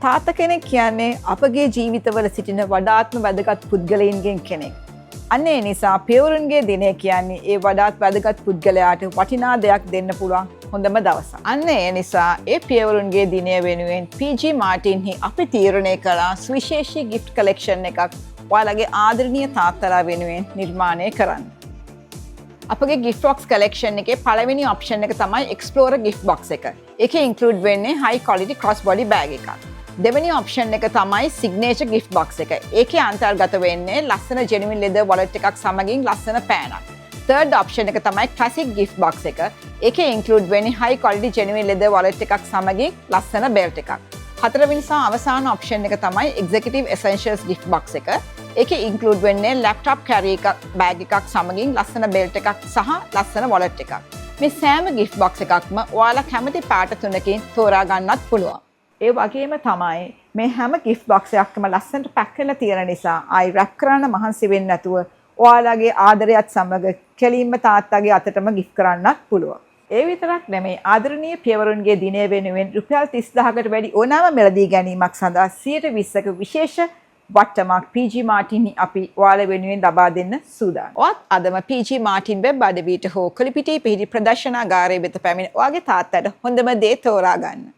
තාත්තා කෙනෙක් කියන්නේ අපගේ ජීවිතවල සිටින වඩාත්ම වැදගත් පුද්ගලයන්ගෙන් කෙනෙක්. අන්න ඒ නිසා පියවරුන්ගේ දිනය කියන්නේ ඒ වඩාත් වැදගත් පුද්ගලයාට වටිනා දෙයක් දෙන්න පුළුවන් හොඳම දවසක්. අන්න ඒ නිසා ඒ පියවරුන්ගේ දිනය වෙනුවෙන් PG මාටින්හි අපි තීරණය කළා සුවිශේෂී ගිෆ්ට් කලෙක්ෂන් එකක් ඔයාලගේ ආදරණීය තාත්තලා වෙනුවෙන් නිර්මාණය කරන්න. අපගේ gift box collection එකේ පළවෙනි option එක තමයි Explorer gift box එක. ඒකේ include වෙන්නේ high quality cross body bag එකක්. දෙවෙනි option එක තමයි signature gift box එක. ඒකේ අන්තර්ගත වෙන්නේ ලස්සන genuine leather wallet එකක් සමගින් ලස්සන පෑනක්. third option එක තමයි classic gift box එක. ඒකේ include වෙන්නේ high quality genuine leather wallet එකක් සමගින් ලස්සන belt එකක්. හතරවෙනි සහ අවසාන option එක තමයි executive essentials gift box එක. ඒකේ include වෙන්නේ laptop carry bag එකක් සමගින් ලස්සන belt එකක් සහ ලස්සන wallet එකක්. මේ සෑම gift box එකක්ම ඔයාලා කැමති පාට තුනකින් තෝරා ගන්නත් පුළුවන්. ඒ වගේම තමයි මේ හැම gift box එකක්ම ලස්සනට පැක් කරලා තියෙන නිසා ආයි wrap කරන්න මහන්සි වෙන්නේ නැතුව ඔයාලගේ ආදරයත් සමග කෙලින්ම තාත්තාගේ අතටම gift කරන්නත් පුළුවන්. ඒ විතරක් නෙමෙයි ආදරණීය පියවරුන්ගේ දිනය වෙනුවෙන් රුපියල් 30000කට වැඩි ඕනෑම මිලදී ගැනීමක් සඳහා 120ක විශේෂ වට්ටමක් PG මාටින් අපි ඔයාලා වෙනුවෙන් ලබා දෙන්න සූදානම්. ඔයත් අදම PG මාටින් වෙබ් අඩවියට හෝ කොලිපිටියේ පිහිටි ප්‍රදර්ශනාගාරයේ වෙත පැමිණ ඔයාගේ තාත්තට හොඳම දේ තෝරා ගන්න.